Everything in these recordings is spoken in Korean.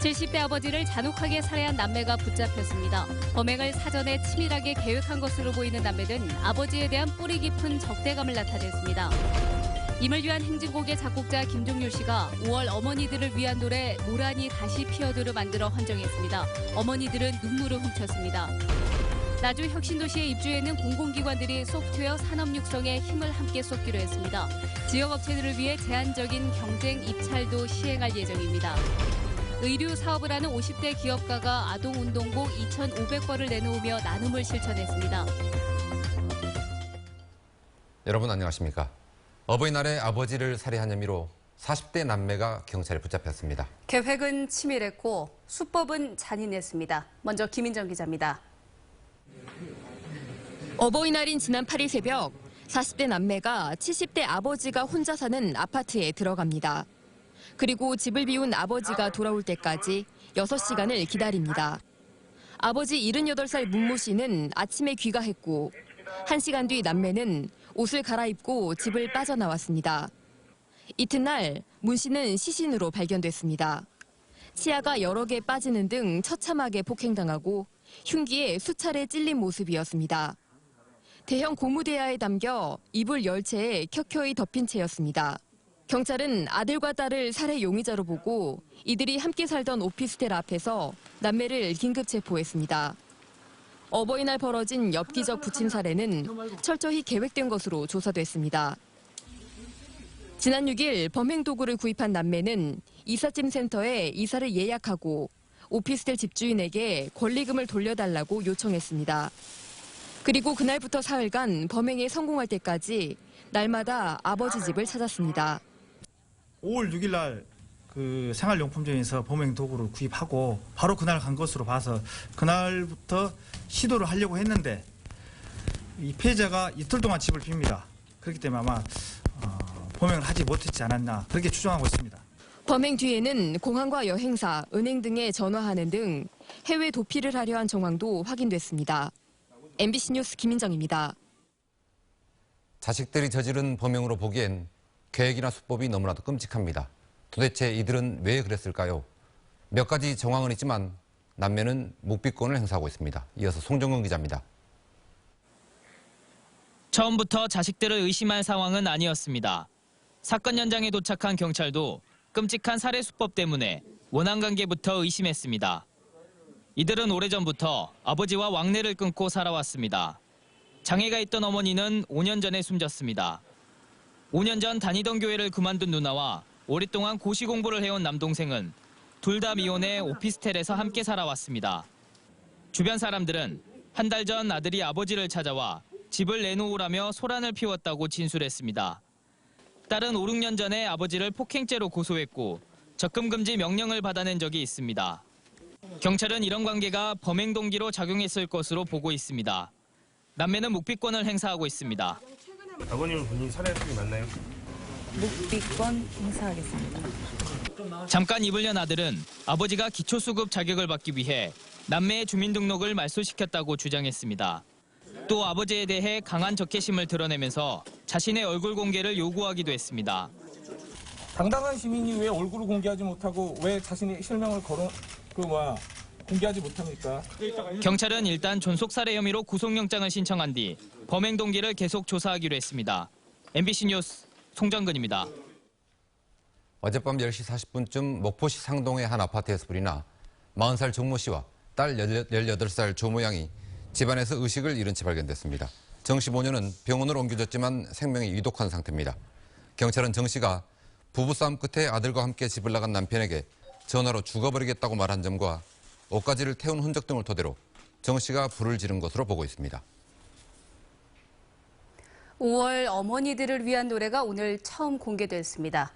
70대 아버지를 잔혹하게 살해한 남매가 붙잡혔습니다. 범행을 사전에 치밀하게 계획한 것으로 보이는 남매는 아버지에 대한 뿌리 깊은 적대감을 나타냈습니다. 임을 위한 행진곡의 작곡자 김종률 씨가 5월 어머니들을 위한 노래 모란이 다시 피어들을 만들어 헌정했습니다. 어머니들은 눈물을 훔쳤습니다. 나주 혁신도시에 입주해 있는 공공기관들이 소프트웨어 산업 육성에 힘을 함께 쏟기로 했습니다. 지역업체들을 위해 제한적인 경쟁 입찰도 시행할 예정입니다. 의류 사업을 하는 50대 기업가가 아동운동복 2,500벌을 내놓으며 나눔을 실천했습니다. 여러분 안녕하십니까? 어버이날에 아버지를 살해한 혐의로 40대 남매가 경찰에 붙잡혔습니다. 계획은 치밀했고 수법은 잔인했습니다. 먼저 김인정 기자입니다. 어버이날인 지난 8일 새벽 40대 남매가 70대 아버지가 혼자 사는 아파트에 들어갑니다. 그리고 집을 비운 아버지가 돌아올 때까지 6시간을 기다립니다. 아버지 78살 문모 씨는 아침에 귀가했고 1시간 뒤 남매는 옷을 갈아입고 집을 빠져나왔습니다. 이튿날 문 씨는 시신으로 발견됐습니다. 치아가 여러 개 빠지는 등 처참하게 폭행당하고 흉기에 수차례 찔린 모습이었습니다. 대형 고무대야에 담겨 이불 10채에 켜켜이 덮인 채였습니다. 경찰은 아들과 딸을 살해 용의자로 보고 이들이 함께 살던 오피스텔 앞에서 남매를 긴급 체포했습니다. 어버이날 벌어진 엽기적 부친 살해는 철저히 계획된 것으로 조사됐습니다. 지난 6일 범행 도구를 구입한 남매는 이삿짐 센터에 이사를 예약하고 오피스텔 집주인에게 권리금을 돌려달라고 요청했습니다. 그리고 그날부터 사흘간 범행에 성공할 때까지 날마다 아버지 집을 찾았습니다. 5월 6일 날 그 생활용품점에서 범행 도구를 구입하고 바로 그날 간 것으로 봐서 그날부터 시도를 하려고 했는데 이 피해자가 이틀 동안 집을 빕니다. 그렇기 때문에 아마 범행을 하지 못했지 않았나 그렇게 추정하고 있습니다. 범행 뒤에는 공항과 여행사, 은행 등에 전화하는 등 해외 도피를 하려 한 정황도 확인됐습니다. MBC 뉴스 김인정입니다. 자식들이 저지른 범행으로 보기엔 계획이나 수법이 너무나도 끔찍합니다. 도대체 이들은 왜 그랬을까요? 몇 가지 정황은 있지만 남매는 묵비권을 행사하고 있습니다. 이어서 송정근 기자입니다. 처음부터 자식들을 의심할 상황은 아니었습니다. 사건 현장에 도착한 경찰도 끔찍한 살해 수법 때문에 원한 관계부터 의심했습니다. 이들은 오래전부터 아버지와 왕래를 끊고 살아왔습니다. 장애가 있던 어머니는 5년 전에 숨졌습니다. 5년 전 다니던 교회를 그만둔 누나와 오랫동안 고시 공부를 해온 남동생은 둘 다 미혼해 오피스텔에서 함께 살아왔습니다. 주변 사람들은 한 달 전 아들이 아버지를 찾아와 집을 내놓으라며 소란을 피웠다고 진술했습니다. 딸은 5, 6년 전에 아버지를 폭행죄로 고소했고 접근 금지 명령을 받아낸 적이 있습니다. 경찰은 이런 관계가 범행 동기로 작용했을 것으로 보고 있습니다. 남매는 묵비권을 행사하고 있습니다. 아버님을 본인이 살해한 적이 맞나요? 묵비권 행사하겠습니다. 잠깐 입을 연 아들은 아버지가 기초수급 자격을 받기 위해 남매의 주민등록을 말소시켰다고 주장했습니다. 또 아버지에 대해 강한 적개심을 드러내면서 자신의 얼굴 공개를 요구하기도 했습니다. 당당한 시민이 왜 얼굴을 공개하지 못하고 왜 자신의 실명을 공개하지 못합니까? 경찰은 일단 존속살해 혐의로 구속영장을 신청한 뒤 범행 동기를 계속 조사하기로 했습니다. MBC 뉴스 송정근입니다. 어젯밤 10시 40분쯤 목포시 상동의 한 아파트에서 불이 나 40살 정모 씨와 딸 18살 조모 양이 집안에서 의식을 잃은 채 발견됐습니다. 정 씨 모녀는 병원으로 옮겨졌지만 생명이 위독한 상태입니다. 경찰은 정 씨가 부부싸움 끝에 아들과 함께 집을 나간 남편에게 전화로 죽어버리겠다고 말한 점과 옷가지를 태운 흔적 등을 토대로 정 씨가 불을 지른 것으로 보고 있습니다. 5월 어머니들을 위한 노래가 오늘 처음 공개됐습니다.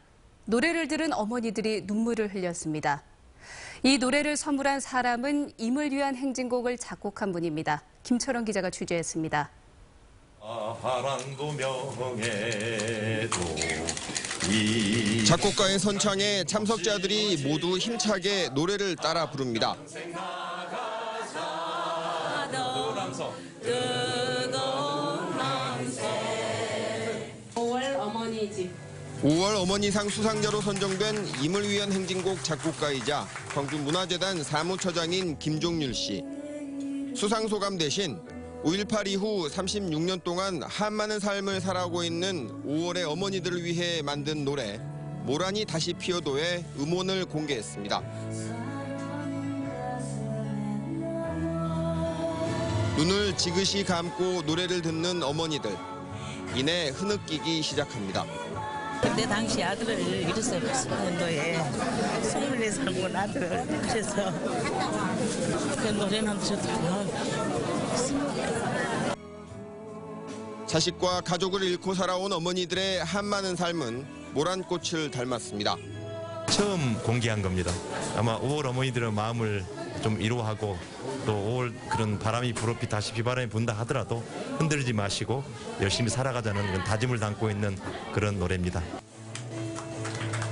노래를 들은 어머니들이 눈물을 흘렸습니다. 이 노래를 선물한 사람은 임을 위한 행진곡을 작곡한 분입니다. 김철원 기자가 취재했습니다. 작곡가의 선창에 참석자들이 모두 힘차게 노래를 따라 부릅니다. 5월 어머니 집 5월 어머니상 수상자로 선정된 임을 위한 행진곡 작곡가이자 광주문화재단 사무처장인 김종률 씨. 수상 소감 대신 5.18 이후 36년 동안 한많은 삶을 살아오고 있는 5월의 어머니들을 위해 만든 노래 모란이 다시 피어도의 음원을 공개했습니다. 눈을 지그시 감고 노래를 듣는 어머니들. 이내 흐느끼기 시작합니다. 그때 당시 아들을 잃었어요. 80년도에 24살 온 아들을. 그래서 그 노래는 저도 자식과 가족을 잃고 살아온 어머니들의 한많은 삶은 모란꽃을 닮았습니다. 처음 공개한 겁니다. 아마 5월 어머니들의 마음을 좀 위로하고 또 5월 그런 바람이 불어피 다시 비바람이 분다 하더라도 흔들리지 마시고 열심히 살아가자는 그런 다짐을 담고 있는 그런 노래입니다.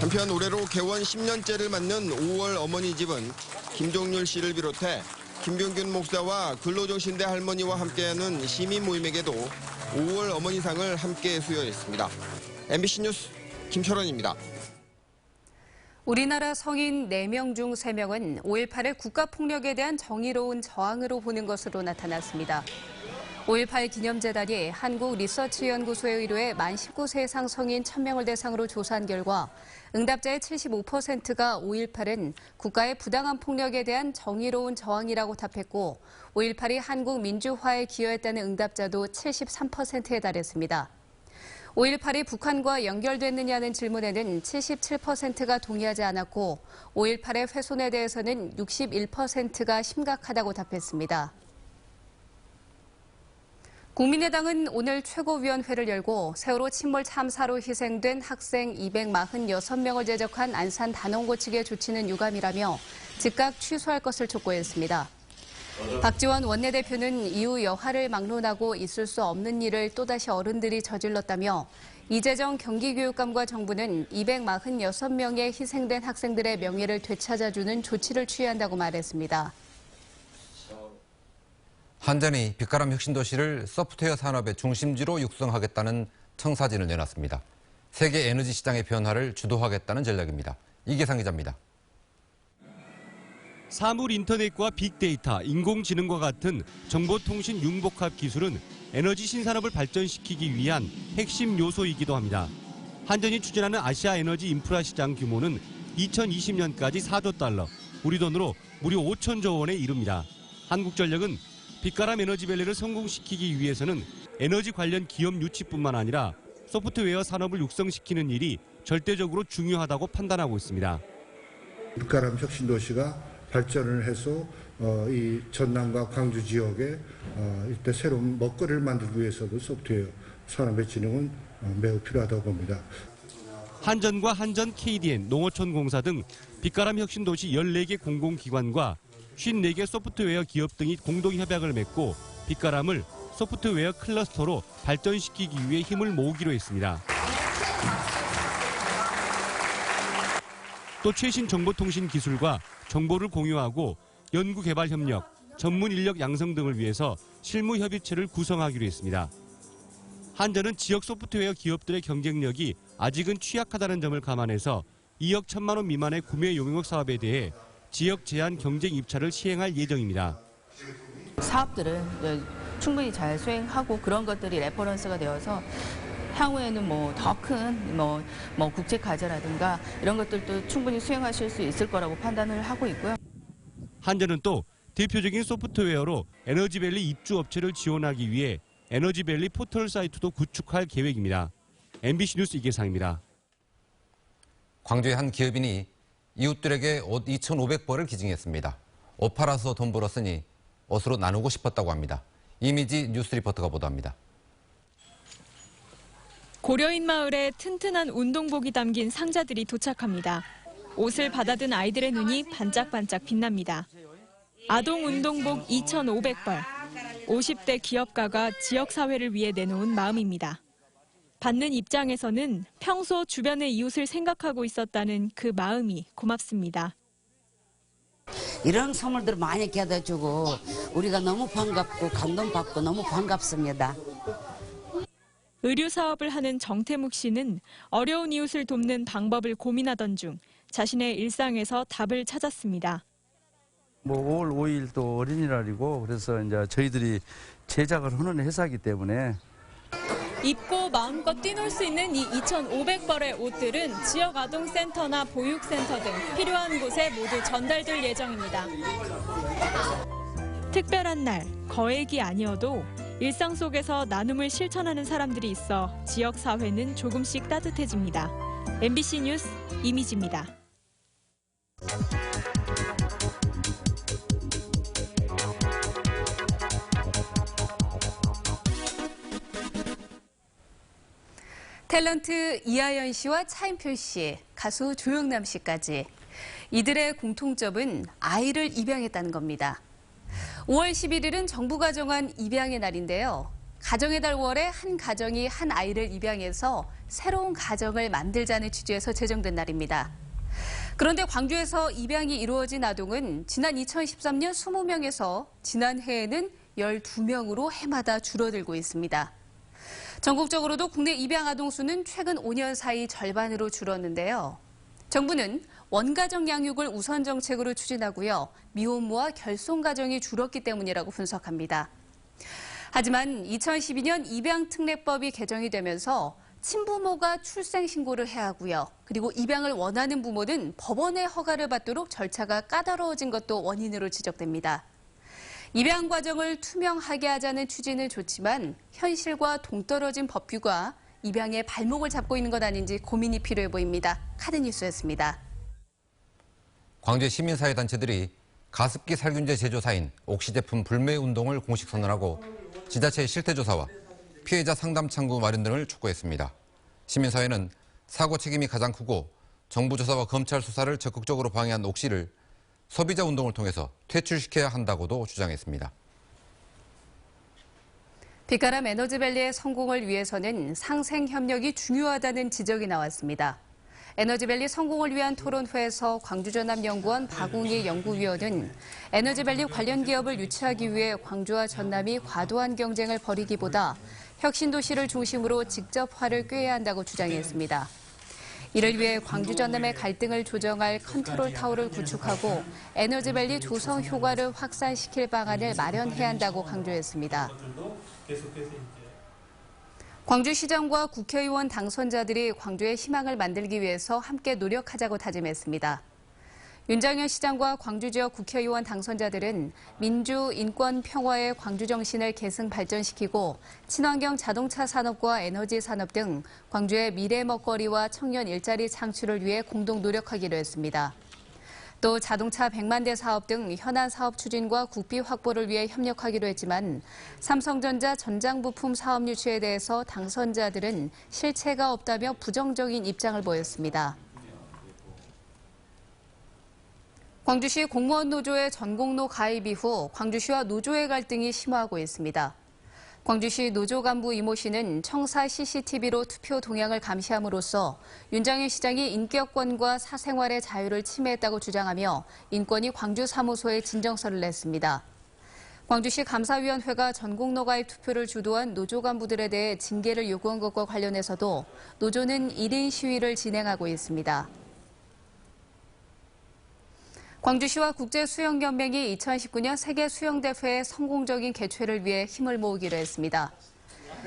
한편 올해로 개원 10년째를 맞는 5월 어머니 집은 김종률 씨를 비롯해 김병균 목사와 근로정신대 할머니와 함께하는 시민 모임에게도 5월 어머니상을 함께 수여했습니다. MBC 뉴스 김철원입니다. 우리나라 성인 4명 중 3명은 5.18의 국가폭력에 대한 정의로운 저항으로 보는 것으로 나타났습니다. 5.18 기념재단이 한국리서치연구소에 의뢰해 만 19세 이상 성인 1,000명을 대상으로 조사한 결과 응답자의 75%가 5.18은 국가의 부당한 폭력에 대한 정의로운 저항이라고 답했고 5.18이 한국 민주화에 기여했다는 응답자도 73%에 달했습니다. 5.18이 북한과 연결됐느냐는 질문에는 77%가 동의하지 않았고 5.18의 훼손에 대해서는 61%가 심각하다고 답했습니다. 국민의당은 오늘 최고위원회를 열고 세월호 침몰 참사로 희생된 학생 246명을 제적한 안산 단원고 측의 조치는 유감이라며 즉각 취소할 것을 촉구했습니다. 박지원 원내대표는 이후 여하를 막론하고 있을 수 없는 일을 또다시 어른들이 저질렀다며 이재정 경기교육감과 정부는 246명의 희생된 학생들의 명예를 되찾아주는 조치를 취한다고 말했습니다. 한전이 빛가람 혁신도시를 소프트웨어 산업의 중심지로 육성하겠다는 청사진을 내놨습니다. 세계 에너지 시장의 변화를 주도하겠다는 전략입니다. 이계상 기자입니다. 사물 인터넷과 빅데이터, 인공지능과 같은 정보통신 융복합 기술은 에너지 신산업을 발전시키기 위한 핵심 요소이기도 합니다. 한전이 추진하는 아시아 에너지 인프라 시장 규모는 2020년까지 4조 달러, 우리 돈으로 무려 5천조 원에 이릅니다. 한국전력은 빛가람 에너지밸리를 성공시키기 위해서는 에너지 관련 기업 유치뿐만 아니라 소프트웨어 산업을 육성시키는 일이 절대적으로 중요하다고 판단하고 있습니다. 빛가람 혁신도시가 발전을 해서 이 전남과 광주 지역에 이때 새로운 먹거리를 만들기 위해서도 소프트웨어 산업의 진흥은 매우 필요하다고 봅니다. 한전과 한전 KDN, 농어촌공사 등 빛가람 혁신도시 14개 공공기관과 54개 소프트웨어 기업 등이 공동 협약을 맺고 빛가람을 소프트웨어 클러스터로 발전시키기 위해 힘을 모으기로 했습니다. 또 최신 정보통신 기술과 정보를 공유하고 연구개발 협력, 전문 인력 양성 등을 위해서 실무 협의체를 구성하기로 했습니다. 한전은 지역 소프트웨어 기업들의 경쟁력이 아직은 취약하다는 점을 감안해서 2억 1천만 원 미만의 구매 용역 사업에 대해 지역 제한 경쟁 입찰을 시행할 예정입니다. 사업들을 충분히 잘 수행하고 그런 것들이 레퍼런스가 되어서 향후에는 더 큰 국제 과제라든가 이런 것들도 충분히 수행하실 수 있을 거라고 판단을 하고 있고요. 한전은 또 대표적인 소프트웨어로 에너지밸리 입주 업체를 지원하기 위해 에너지밸리 포털 사이트도 구축할 계획입니다. MBC 뉴스 이계상입니다. 광주의 한 기업인이 이웃들에게 옷 2,500벌을 기증했습니다. 옷 팔아서 돈 벌었으니 옷으로 나누고 싶었다고 합니다. 이미지 뉴스 리포터가 보도합니다. 고려인 마을에 튼튼한 운동복이 담긴 상자들이 도착합니다. 옷을 받아든 아이들의 눈이 반짝반짝 빛납니다. 아동 운동복 2,500벌. 50대 기업가가 지역사회를 위해 내놓은 마음입니다. 받는 입장에서는 평소 주변의 이웃을 생각하고 있었다는 그 마음이 고맙습니다. 이런 선물들을 많이 겨다주고 우리가 너무 반갑고 감동받고 너무 반갑습니다. 의류 사업을 하는 정태묵 씨는 어려운 이웃을 돕는 방법을 고민하던 중 자신의 일상에서 답을 찾았습니다. 5월 5일 또 어린이날이고 그래서 이제 저희들이 제작을 하는 회사이기 때문에 입고 마음껏 뛰놀 수 있는 이 2,500벌의 옷들은 지역 아동센터나 보육센터 등 필요한 곳에 모두 전달될 예정입니다. 특별한 날, 거액이 아니어도 일상 속에서 나눔을 실천하는 사람들이 있어 지역 사회는 조금씩 따뜻해집니다. MBC 뉴스 이미지입니다. 탤런트 이하연 씨와 차인표 씨, 가수 조영남 씨까지 이들의 공통점은 아이를 입양했다는 겁니다. 5월 11일은 정부가 정한 입양의 날인데요. 가정의 달 5월에 한 가정이 한 아이를 입양해서 새로운 가정을 만들자는 취지에서 제정된 날입니다. 그런데 광주에서 입양이 이루어진 아동은 지난 2013년 20명에서 지난해에는 12명으로 해마다 줄어들고 있습니다. 전국적으로도 국내 입양 아동 수는 최근 5년 사이 절반으로 줄었는데요. 정부는 원가정 양육을 우선 정책으로 추진하고요. 미혼모와 결손 가정이 줄었기 때문이라고 분석합니다. 하지만 2012년 입양특례법이 개정이 되면서 친부모가 출생신고를 해야 하고요. 그리고 입양을 원하는 부모는 법원의 허가를 받도록 절차가 까다로워진 것도 원인으로 지적됩니다. 입양 과정을 투명하게 하자는 취지는 좋지만 현실과 동떨어진 법규가 입양의 발목을 잡고 있는 것 아닌지 고민이 필요해 보입니다. 카드뉴스였습니다. 광주의 시민사회단체들이 가습기 살균제 제조사인 옥시 제품 불매 운동을 공식 선언하고 지자체의 실태조사와 피해자 상담 창구 마련 등을 촉구했습니다. 시민사회는 사고 책임이 가장 크고 정부 조사와 검찰 수사를 적극적으로 방해한 옥시를 소비자 운동을 통해서 퇴출시켜야 한다고도 주장했습니다. 빛가람 에너지밸리의 성공을 위해서는 상생협력이 중요하다는 지적이 나왔습니다. 에너지밸리 성공을 위한 토론회에서 광주전남연구원 박웅희 연구위원은 에너지밸리 관련 기업을 유치하기 위해 광주와 전남이 과도한 경쟁을 벌이기보다 혁신도시를 중심으로 직접 활을 꿰야 한다고 주장했습니다. 이를 위해 광주 전남의 갈등을 조정할 컨트롤 타워를 구축하고 에너지밸리 조성 효과를 확산시킬 방안을 마련해야 한다고 강조했습니다. 광주시장과 국회의원 당선자들이 광주의 희망을 만들기 위해서 함께 노력하자고 다짐했습니다. 윤장현 시장과 광주 지역 국회의원 당선자들은 민주, 인권, 평화의 광주 정신을 계승 발전시키고 친환경 자동차 산업과 에너지 산업 등 광주의 미래 먹거리와 청년 일자리 창출을 위해 공동 노력하기로 했습니다. 또 자동차 100만 대 사업 등 현안 사업 추진과 국비 확보를 위해 협력하기로 했지만 삼성전자 전장 부품 사업 유치에 대해서 당선자들은 실체가 없다며 부정적인 입장을 보였습니다. 광주시 공무원 노조의 전공로 가입 이후 광주시와 노조의 갈등이 심화하고 있습니다. 광주시 노조 간부 이모 씨는 청사 CCTV로 투표 동향을 감시함으로써 윤장현 시장이 인격권과 사생활의 자유를 침해했다고 주장하며 인권위 광주 사무소에 진정서를 냈습니다. 광주시 감사위원회가 전공로 가입 투표를 주도한 노조 간부들에 대해 징계를 요구한 것과 관련해서도 노조는 1인 시위를 진행하고 있습니다. 광주시와 국제수영연맹이 2019년 세계수영대회의 성공적인 개최를 위해 힘을 모으기로 했습니다.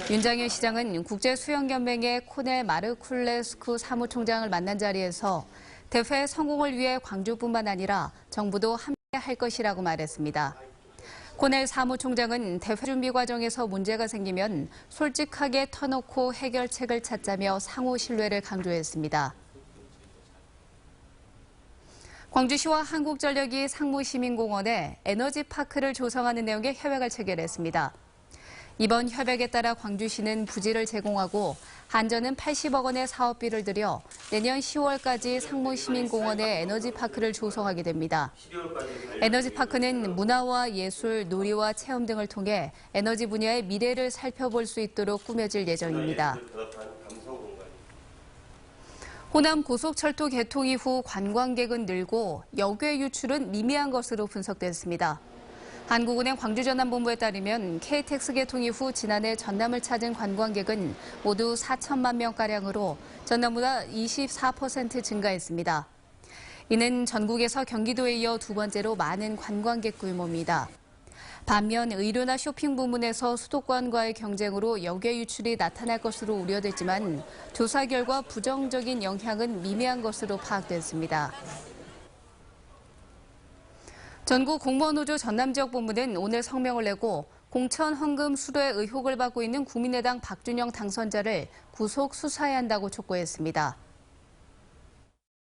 윤장현 시장은 국제수영연맹의 코넬 마르쿨레스쿠 사무총장을 만난 자리에서 대회 성공을 위해 광주뿐만 아니라 정부도 함께할 것이라고 말했습니다. 코넬 사무총장은 대회 준비 과정에서 문제가 생기면 솔직하게 터놓고 해결책을 찾자며 상호 신뢰를 강조했습니다. 광주시와 한국전력이 상무시민공원에 에너지파크를 조성하는 내용의 협약을 체결했습니다. 이번 협약에 따라 광주시는 부지를 제공하고 한전은 80억 원의 사업비를 들여 내년 10월까지 상무시민공원에 에너지파크를 조성하게 됩니다. 에너지파크는 문화와 예술, 놀이와 체험 등을 통해 에너지 분야의 미래를 살펴볼 수 있도록 꾸며질 예정입니다. 호남 고속철도 개통 이후 관광객은 늘고 역외 유출은 미미한 것으로 분석됐습니다. 한국은행 광주전남본부에 따르면 KTX 개통 이후 지난해 전남을 찾은 관광객은 모두 4천만 명가량으로 전남보다 24% 증가했습니다. 이는 전국에서 경기도에 이어 두 번째로 많은 관광객 규모입니다. 반면 의료나 쇼핑 부문에서 수도권과의 경쟁으로 역외 유출이 나타날 것으로 우려됐지만 조사 결과 부정적인 영향은 미미한 것으로 파악됐습니다. 전국 공무원노조 전남지역본부는 오늘 성명을 내고 공천 헌금 수뢰 의혹을 받고 있는 국민의당 박준영 당선자를 구속 수사해야 한다고 촉구했습니다.